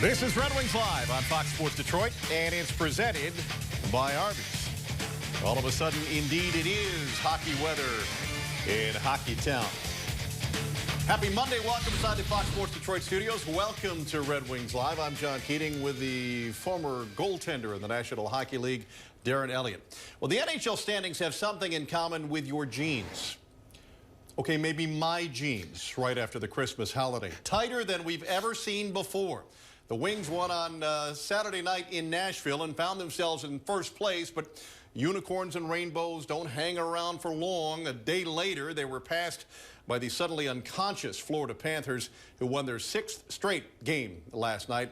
This is Red Wings Live on Fox Sports Detroit, and it's presented by Arby's. All of a sudden, indeed, it is hockey weather in Hockey Town. Happy Monday. Welcome inside the Fox Sports Detroit studios. Welcome to Red Wings Live. I'm John Keating with the former goaltender in the National Hockey League, Darren Elliott. Well, the NHL standings have something in common with your jeans. Okay, maybe my jeans right after the Christmas holiday. Tighter than we've ever seen before. The Wings won on Saturday night in Nashville and found themselves in first place, but unicorns and rainbows don't hang around for long. A day later, they were passed by the suddenly unconscious Florida Panthers, who won their 6th straight game last night.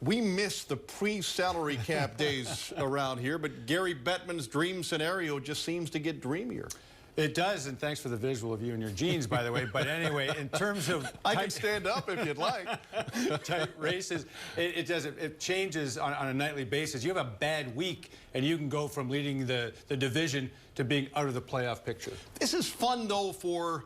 We miss the pre-salary cap days around here, but Gary Bettman's dream scenario just seems to get dreamier. It does, and thanks for the visual of you and your jeans, by the way. But anyway, in terms of I can stand up if you'd like. Tight races, it changes on a nightly basis. You have a bad week, and you can go from leading the division to being out of the playoff picture. This is fun, though, for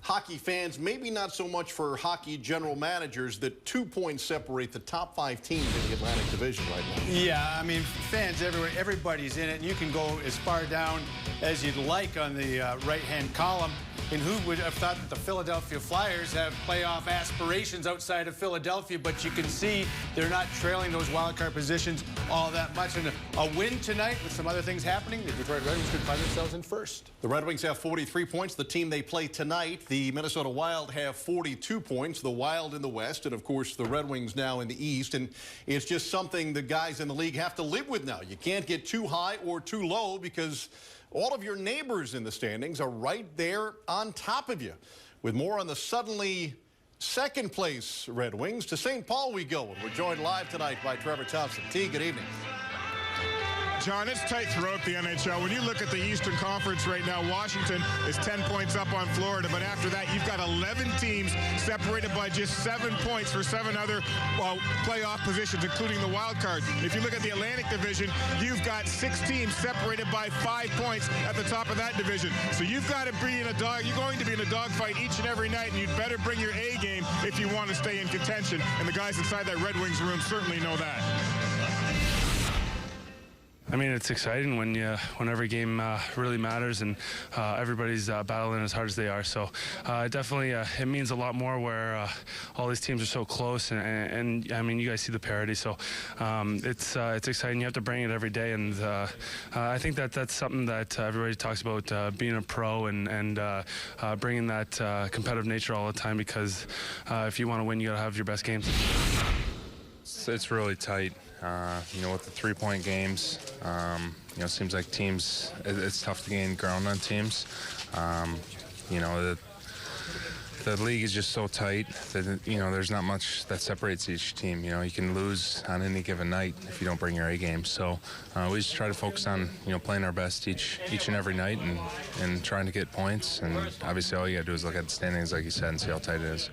hockey fans, maybe not so much for hockey general managers, that 2 points separate the top 5 teams in the Atlantic Division right now. Yeah, I mean, fans everywhere, everybody's in it. You can go as far down as you'd like on the right-hand column. And who would have thought that the Philadelphia Flyers have playoff aspirations outside of Philadelphia, but you can see they're not trailing those wild card positions all that much. And a win tonight with some other things happening, the Detroit Red Wings could find themselves in first. The Red Wings have 43 points, the team they play tonight. The Minnesota Wild have 42 points, the Wild in the West, and of course the Red Wings now in the East. And it's just something the guys in the league have to live with now. You can't get too high or too low because all of your neighbors in the standings are right there on top of you. With more on the suddenly second place Red Wings, to St. Paul we go. And we're joined live tonight by Trevor Thompson. T, good evening. John, it's tight throughout the NHL. When you look at the Eastern Conference right now, Washington is 10 points up on Florida, but after that, you've got 11 teams separated by just 7 points for 7 other playoff positions, including the wild card. If you look at the Atlantic Division, you've got 6 teams separated by 5 points at the top of that division. So you've got to be in a you're going to be in a dogfight each and every night, and you'd better bring your A game if you want to stay in contention. And the guys inside that Red Wings room certainly know that. I mean, it's exciting when every game really matters and everybody's battling as hard as they are. So definitely it means a lot more where all these teams are so close. And I mean, you guys see the parity. So it's exciting. You have to bring it every day. And I think that's something that everybody talks about, being a pro and bringing that competitive nature all the time, because if you want to win, you got to have your best games. It's really tight. You know, with the 3-point games, you know, it seems like teams, it's tough to gain ground on teams. You know, the league is just so tight that, you know, there's not much that separates each team. You know, you can lose on any given night if you don't bring your A game. So we just try to focus on, you know, playing our best each and every night and trying to get points. And obviously all you got to do is look at the standings, like you said, and see how tight it is.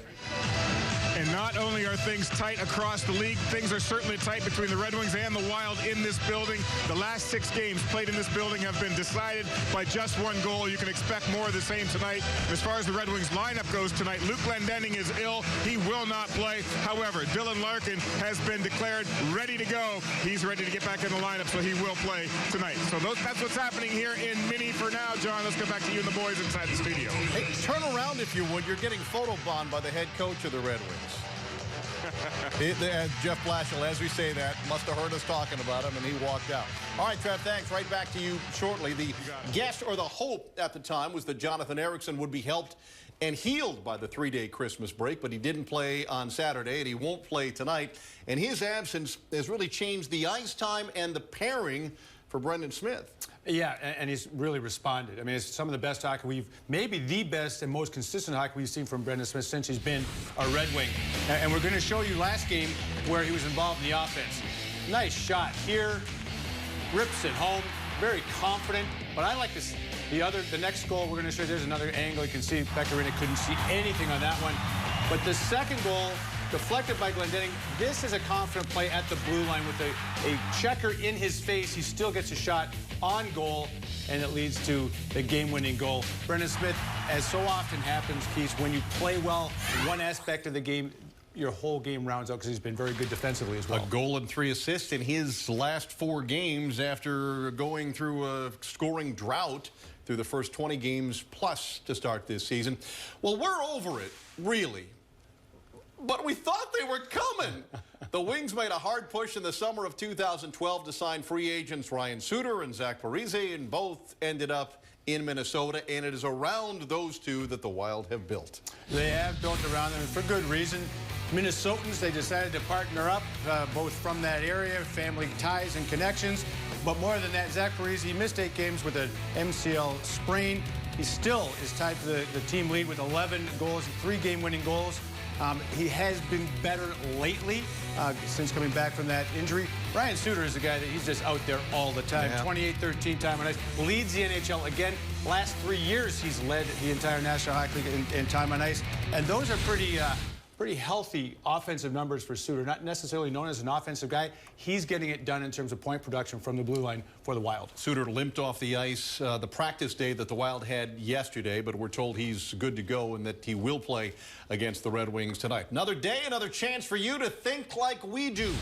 And not only are things tight across the league, things are certainly tight between the Red Wings and the Wild in this building. The last 6 games played in this building have been decided by just 1 goal. You can expect more of the same tonight. As far as the Red Wings lineup goes tonight, Luke Glendening is ill. He will not play. However, Dylan Larkin has been declared ready to go. He's ready to get back in the lineup, so he will play tonight. So that's what's happening here in Mini for now. John, let's go back to you and the boys inside the studio. Hey, turn around if you would. You're getting photobombed by the head coach of the Red Wings. Jeff Blashill, as we say that, must have heard us talking about him, and he walked out. All right, Trev, thanks. Right back to you shortly. The guess or the hope at the time was that Jonathan Ericsson would be helped and healed by the 3-day Christmas break, but he didn't play on Saturday, and he won't play tonight. And his absence has really changed the ice time and the pairing for Brendan Smith. Yeah, and he's really responded. I mean, it's some of the best hockey maybe the best and most consistent hockey we've seen from Brendan Smith since he's been a Red Wing. And we're going to show you last game where he was involved in the offense. Nice shot here, rips it home, very confident. But I like this. The next goal we're going to show you, there's another angle. You can see Pecorino couldn't see anything on that one. But the second goal, deflected by Glendening. This is a confident play at the blue line with a checker in his face. He still gets a shot on goal, and it leads to the game-winning goal. Brendan Smith, as so often happens, Keith, when you play well in one aspect of the game, your whole game rounds out because he's been very good defensively as well. A goal and 3 assists in his last 4 games after going through a scoring drought through the first 20 games plus to start this season. Well, we're over it, really. But we thought they were coming. The Wings made a hard push in the summer of 2012 to sign free agents Ryan Suter and Zach Parise, and both ended up in Minnesota, and it is around those two that the Wild have built. They have built around them, and for good reason. Minnesotans, they decided to partner up, both from that area, family ties and connections. But more than that, Zach Parise missed 8 games with an MCL sprain. He still is tied to the team lead with 11 goals, 3 game-winning goals. He has been better lately since coming back from that injury. Ryan Suter is a guy that he's just out there all the time. Yeah. 28-13 time on ice. Leads the NHL again. Last 3 years he's led the entire National Hockey League in time on ice. And those are pretty healthy offensive numbers for Suter. Not necessarily known as an offensive guy. He's getting it done in terms of point production from the blue line for the Wild. Suter limped off the ice the practice day that the Wild had yesterday, but we're told he's good to go and that he will play against the Red Wings tonight. Another day, another chance for you to think like we do,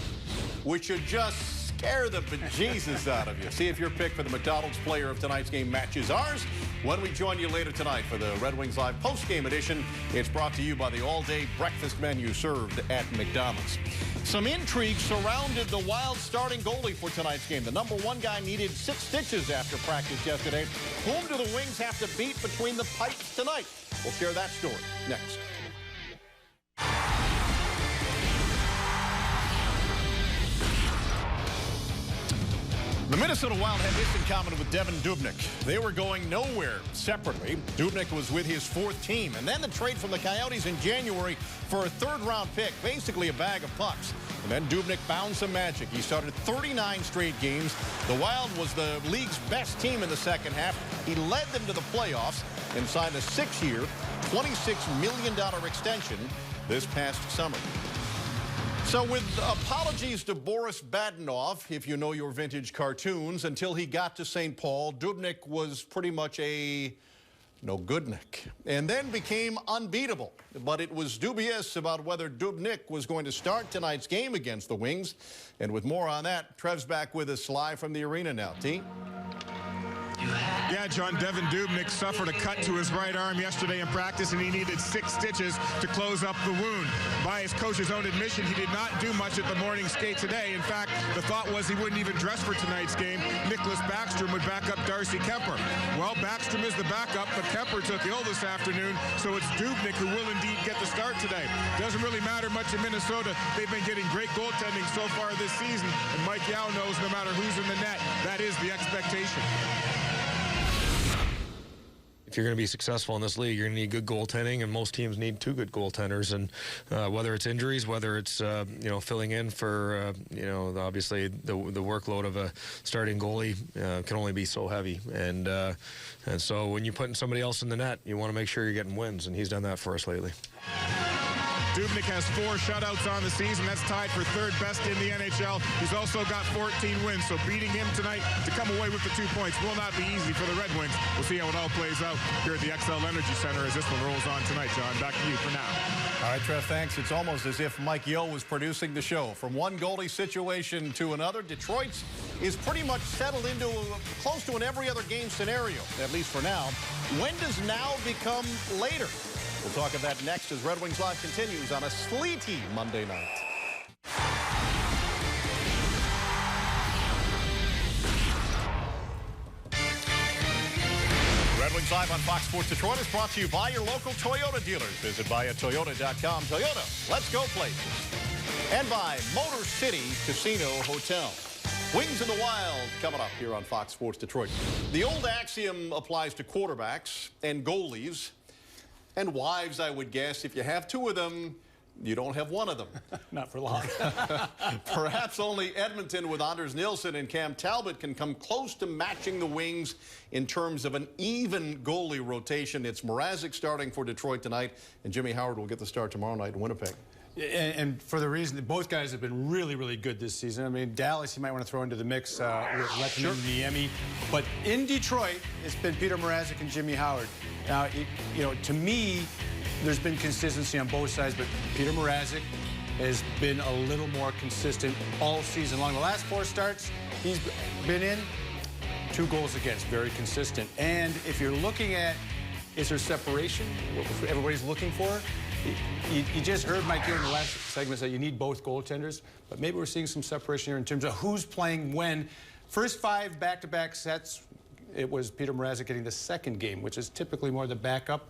which should just scare the bejesus out of you. See if your pick for the McDonald's player of tonight's game matches ours when we join you later tonight for the Red Wings Live post-game edition. It's brought to you by the all-day breakfast menu served at McDonald's. Some intrigue surrounded the Wild starting goalie for tonight's game. The #1 guy needed 6 stitches after practice yesterday. Whom do the Wings have to beat between the pipes tonight? We'll share that story next. The Minnesota Wild had this in common with Devan Dubnyk. They were going nowhere separately. Dubnyk was with his 4th team. And then the trade from the Coyotes in January for a 3rd-round pick, basically a bag of pucks. And then Dubnyk found some magic. He started 39 straight games. The Wild was the league's best team in the second half. He led them to the playoffs and signed a 6-year, $26 million extension this past summer. So with apologies to Boris Badenov, if you know your vintage cartoons, until he got to St. Paul, Dubnyk was pretty much a no-goodnik, and then became unbeatable. But it was dubious about whether Dubnyk was going to start tonight's game against the Wings. And with more on that, Trev's back with us live from the arena now. T? Yeah, John, Devan Dubnyk suffered a cut to his right arm yesterday in practice, and he needed 6 stitches to close up the wound. By his coach's own admission, he did not do much at the morning skate today. In fact, the thought was he wouldn't even dress for tonight's game. Nicholas Backstrom would back up Darcy Kemper. Well, Backstrom is the backup, but Kemper took ill this afternoon, so it's Dubnyk who will indeed get the start today. Doesn't really matter much in Minnesota. They've been getting great goaltending so far this season, and Mike Yao knows no matter who's in the net, that is the expectation. If you're going to be successful in this league, you're going to need good goaltending, and most teams need 2 good goaltenders. And whether it's injuries, whether it's filling in for obviously the workload of a starting goalie can only be so heavy. And so when you're putting somebody else in the net, you want to make sure you're getting wins, and he's done that for us lately. Dubnyk has 4 shutouts on the season. That's tied for 3rd best in the NHL. He's also got 14 wins, so beating him tonight to come away with the 2 points will not be easy for the Red Wings. We'll see how it all plays out here at the XL Energy Center as this one rolls on tonight. John, back to you for now. All right, Trev, thanks. It's almost as if Mike Yeo was producing the show. From one goalie situation to another, Detroit's is pretty much settled into close to an every other game scenario, at least for now. When does now become later? We'll talk about that next as Red Wings Live continues on a sleety Monday night. Red Wings Live on Fox Sports Detroit is brought to you by your local Toyota dealers. Visit buyatoyota.com. Toyota, let's go places. And by Motor City Casino Hotel. Wings in the Wild coming up here on Fox Sports Detroit. The old axiom applies to quarterbacks and goalies. And wives, I would guess. If you have 2 of them, you don't have 1 of them. Not for long. Perhaps only Edmonton with Anders Nilsson and Cam Talbot can come close to matching the Wings in terms of an even goalie rotation. It's Mrazek starting for Detroit tonight, and Jimmy Howard will get the start tomorrow night in Winnipeg. And for the reason that both guys have been really, really good this season. I mean, Dallas, you might want to throw into the mix with Letterman and Niemi. But in Detroit, it's been Peter Mrazek and Jimmy Howard. Now, to me, there's been consistency on both sides, but Peter Mrazek has been a little more consistent all season long. The last 4 starts he's been in, 2 goals against, very consistent. And if you're looking at, is there separation, what everybody's looking for? You just heard Mike here in the last segment say you need both goaltenders, but maybe we're seeing some separation here in terms of who's playing when. First 5 back-to-back sets, it was Peter Mrazek getting the second game, which is typically more the backup.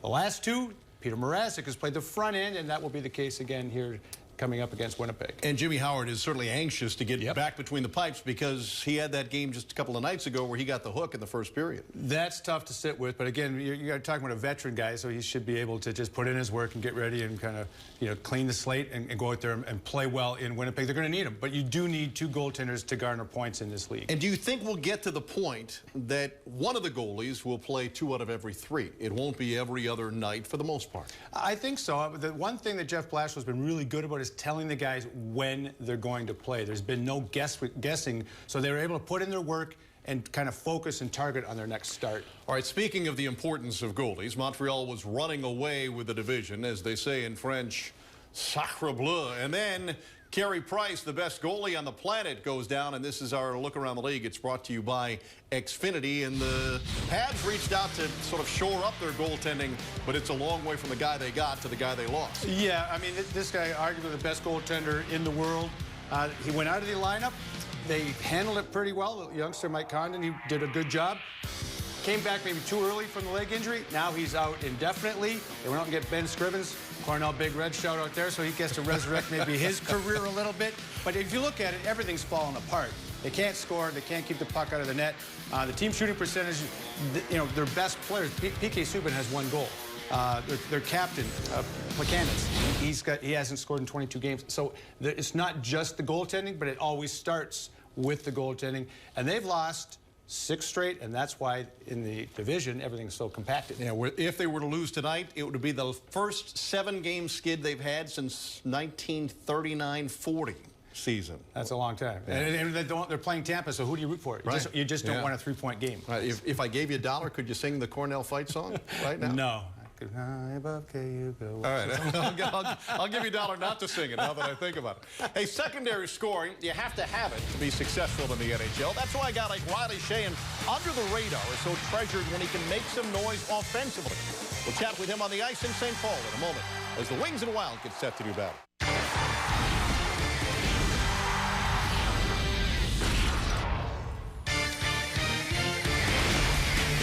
The last 2, Peter Mrazek has played the front end, and that will be the case again here coming up against Winnipeg. And Jimmy Howard is certainly anxious to get back between the pipes because he had that game just a couple of nights ago where he got the hook in the first period. That's tough to sit with, but again, you're talking about a veteran guy, so he should be able to just put in his work and get ready and kind of, you know, clean the slate and go out there and play well in Winnipeg. They're going to need him, but you do need 2 goaltenders to garner points in this league. And do you think we'll get to the point that one of the goalies will play 2 out of every 3? It won't be every other night for the most part. I think so. The one thing that Jeff Blashill's been really good about is telling the guys when they're going to play. There's been no guessing, so they were able to put in their work and kind of focus and target on their next start. All right, speaking of the importance of goalies, Montreal was running away with the division, as they say in French, sacre bleu. And then Carey Price, the best goalie on the planet, goes down, and this is our look around the league. It's brought to you by Xfinity, and the Habs reached out to sort of shore up their goaltending, but it's a long way from the guy they got to the guy they lost. Yeah, I mean, this guy, arguably the best goaltender in the world. He went out of the lineup. They handled it pretty well. The youngster, Mike Condon, he did a good job. Came back maybe too early from the leg injury. Now he's out indefinitely. They went out and get Ben Scrivens. Cornell Big Red shout out there, so he gets to resurrect maybe his career a little bit. But if you look at it, everything's falling apart. They can't score. They can't keep the puck out of the net. The team shooting percentage, you know, their best players, PK Subban has 1 goal. Their captain, Placanis, he hasn't scored in 22 games. So it's not just the goaltending, but it always starts with the goaltending. And they've lost 6 straight, and that's why in the division everything's so compacted. Yeah, if they were to lose tonight, it would be the first 7-game skid they've had since 1939-40 season. That's a long time. Yeah. And they're playing Tampa, so who do you root for? Right. You just don't want a 3-point game. Right. If I gave you $1, could you sing the Cornell fight song right now? No. High above Cayuga. All right, I'll give you $1 not to sing it now that I think about it. Hey, secondary scoring, you have to have it to be successful in the NHL. That's why a guy like Riley Sheahan, under the radar, is so treasured when he can make some noise offensively. We'll chat with him on the ice in St. Paul in a moment as the Wings and Wild get set to do battle.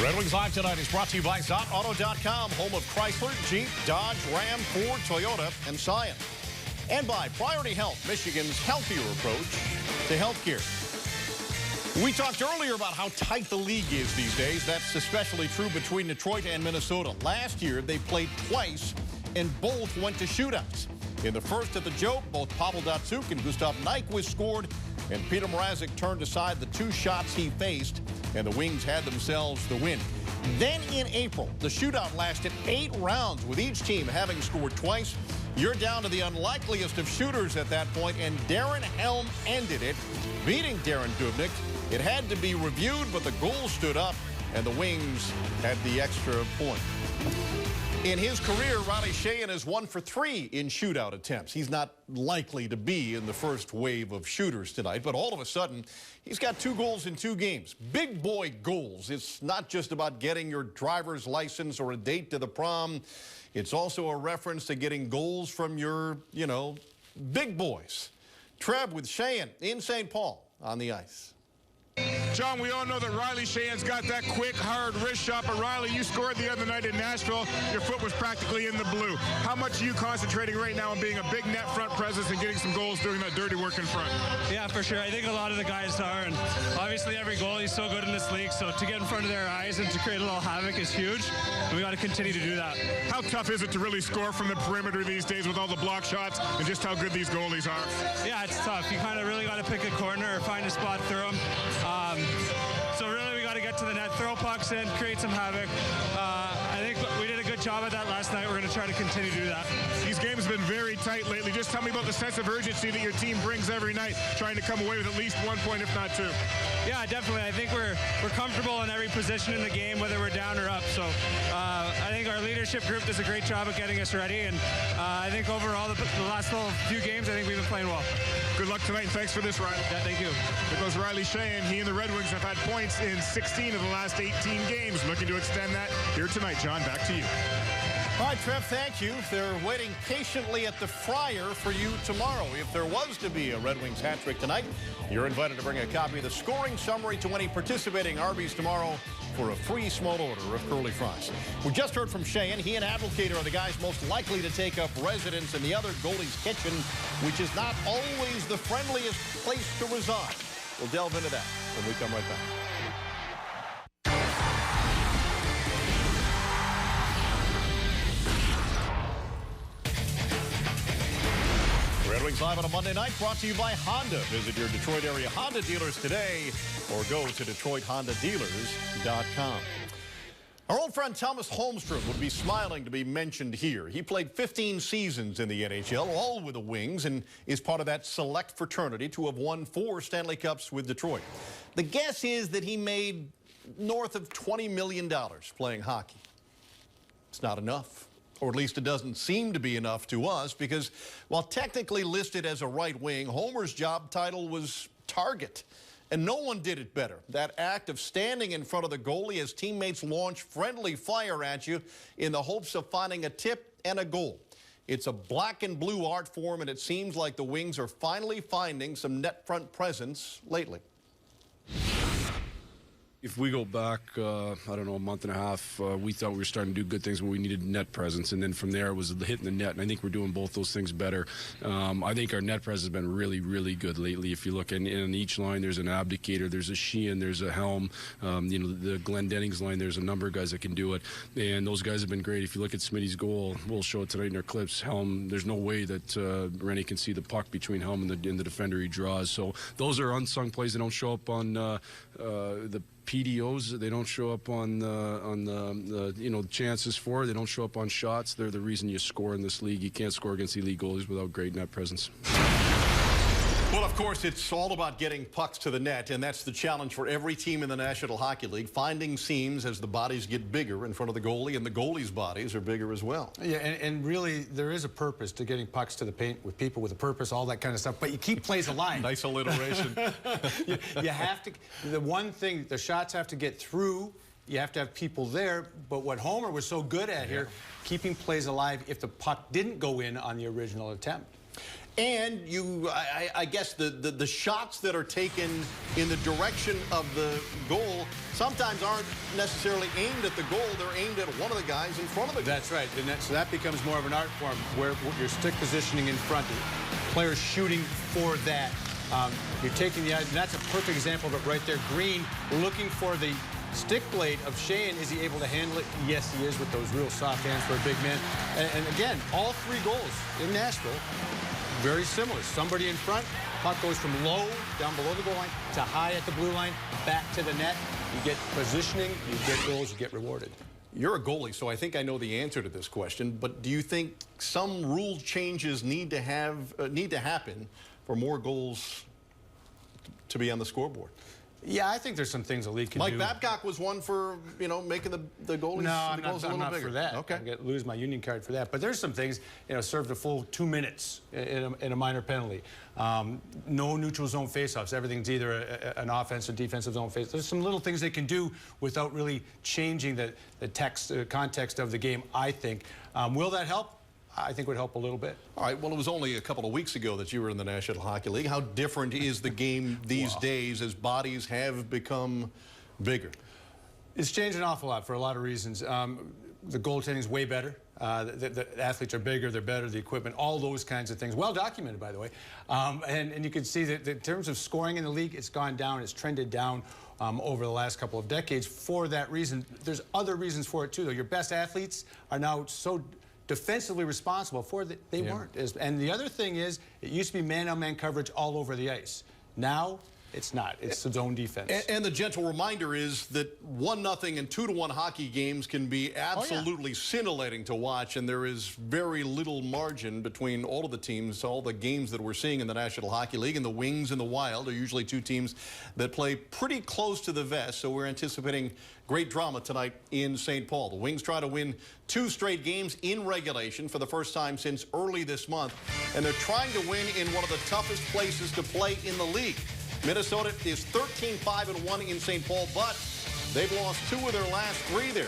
Red Wings Live tonight is brought to you by ZotAuto.com, home of Chrysler, Jeep, Dodge, Ram, Ford, Toyota, and Scion. And by Priority Health, Michigan's healthier approach to healthcare. We talked earlier about how tight the league is these days. That's especially true between Detroit and Minnesota. Last year, they played twice, and both went to shootouts. In the first at the Joke, both Pavel Datsyuk and Gustav Nyquist scored, and Peter Mrazek turned aside the 2 shots he faced, and the Wings had themselves the win. Then in April, the shootout lasted 8 rounds, with each team having scored twice. You're down to the unlikeliest of shooters at that point, and Darren Helm ended it, beating Devan Dubnyk. It had to be reviewed, but the goal stood up, and the Wings had the extra point. In his career, Riley Sheahan is 1 for 3 in shootout attempts. He's not likely to be in the first wave of shooters tonight, but all of a sudden, he's got 2 goals in 2 games. Big boy goals. It's not just about getting your driver's license or a date to the prom. It's also a reference to getting goals from your, you know, big boys. Trev with Sheahan in St. Paul on the ice. John, we all know that Riley Sheahan's got that quick, hard wrist shot, but Riley, you scored the other night in Nashville. Your foot was practically in the blue. How much are you concentrating right now on being a big net front presence and getting some goals doing that dirty work in front? Yeah, for sure. I think a lot of the guys are, and obviously every goalie is so good in this league, so to get in front of their eyes and to create a little havoc is huge, and we got to continue to do that. How tough is it to really score from the perimeter these days with all the block shots and just how good these goalies are? Yeah, it's tough. You kind of really got to pick a corner or find a spot through them. So really we got to get to the net, throw pucks in, create some havoc. I think we did a good job at that last night. We're going to try to continue to do that. These games have been very tight lately. Just tell me about the sense of urgency that your team brings every night, trying to come away with at least 1 point, if not 2. Yeah, definitely. I think we're comfortable in every position in the game, whether we're down or up. So I think our leadership group does a great job of getting us ready. And I think overall, the last few games, I think we've been playing well. Good luck tonight, and thanks for this, Riley. Yeah, thank you. There goes Riley Sheahan. He and the Red Wings have had points in 16 of the last 18 games. Looking to extend that here tonight. John, back to you. All right, Trev, thank you. They're waiting patiently at the Fryer for you tomorrow. If there was to be a Red Wings hat trick tonight, you're invited to bring a copy of the scoring summary to any participating Arby's tomorrow for a free small order of curly fries. We just heard from Sheahan. He and Advocator are the guys most likely to take up residence in the other goalie's kitchen, which is not always the friendliest place to reside. We'll delve into that when we come right back. Red Wings Live on a Monday night, brought to you by Honda. Visit your Detroit area Honda dealers today or go to DetroitHondaDealers.com. Our old friend Tomas Holmstrom would be smiling to be mentioned here. He played 15 seasons in the NHL, all with the Wings, and is part of that select fraternity to have won 4 Stanley Cups with Detroit. The guess is that he made north of $20 million playing hockey. It's not enough. Or at least it doesn't seem to be enough to us, because while technically listed as a right wing, Homer's job title was target. And no one did it better. That act of standing in front of the goalie as teammates launch friendly fire at you in the hopes of finding a tip and a goal. It's a black and blue art form, and it seems like the Wings are finally finding some net front presence lately. If we go back, I don't know, a month and a half, we thought we were starting to do good things, but we needed net presence. And then from there was hitting the net, and I think we're doing both those things better. I think our net presence has been really, really good lately. If you look in each line, there's an Abdicator, there's a Sheehan, there's a Helm. You know, the Glendenning's line, there's a number of guys that can do it. And those guys have been great. If you look at Smitty's goal, we'll show it tonight in our clips. Helm, there's no way that Rennie can see the puck between Helm and the defender he draws. So those are unsung plays that don't show up on the PDOs. They don't show up on the you know, chances for. They don't show up on shots. They're the reason you score in this league. You can't score against elite goalies without great net presence. Well, of course, it's all about getting pucks to the net, and that's the challenge for every team in the National Hockey League, finding seams as the bodies get bigger in front of the goalie, and the goalie's bodies are bigger as well. Yeah, and really, there is a purpose to getting pucks to the paint with people with a purpose, all that kind of stuff, but you keep plays alive. Nice alliteration. you have to, the one thing, the shots have to get through. You have to have people there, but what Homer was so good at here, keeping plays alive if the puck didn't go in on the original attempt. And I guess the shots that are taken in the direction of the goal sometimes aren't necessarily aimed at the goal. They're aimed at one of the guys in front of the goal. That's right. And so that becomes more of an art form where your stick positioning in front, players shooting for that. You're taking the, and that's a perfect example of it right there. Green looking for the stick blade of Sheahan. Is he able to handle it? Yes, he is, with those real soft hands for a big man. And again, all 3 goals in Nashville, very similar. Somebody in front, puck goes from low, down below the goal line, to high at the blue line, back to the net. You get positioning, you get goals, you get rewarded. You're a goalie, so I think I know the answer to this question, but do you think some rule changes need to happen for more goals to be on the scoreboard? Yeah, I think there's some things the league can do. Mike Babcock was one for, you know, making the goalies. No, I'm not for that. Okay. I'm going to lose my union card for that. But there's some things, you know, served a full 2 minutes in a minor penalty. No neutral zone faceoffs. Everything's either an offensive or defensive zone face. There's some little things they can do without really changing the context of the game, I think. Will that help? I think would help a little bit. All right, well, it was only a couple of weeks ago that you were in the National Hockey League. How different is the game these days as bodies have become bigger? It's changed an awful lot for a lot of reasons. The goaltending is way better. The athletes are bigger, they're better, the equipment, all those kinds of things. Well documented, by the way. And you can see that in terms of scoring in the league, it's gone down, it's trended down over the last couple of decades for that reason. There's other reasons for it, too, though. Your best athletes are now so defensively responsible for it. They weren't. And the other thing is, it used to be man-on-man coverage all over the ice. Now, It's not. It's the zone defense. And the gentle reminder is that 1-0 and 2-1 hockey games can be absolutely scintillating to watch, and there is very little margin between all of the teams, all the games that we're seeing in the National Hockey League. And the Wings and the Wild are usually two teams that play pretty close to the vest, so we're anticipating great drama tonight in St. Paul. The Wings try to win 2 straight games in regulation for the first time since early this month, and they're trying to win in one of the toughest places to play in the league. Minnesota is 13-5-1 in St. Paul, but they've lost 2 of their last 3 there.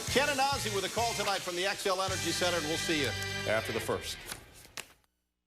Ken and Ozzy with a call tonight from the XL Energy Center, and we'll see you after the first.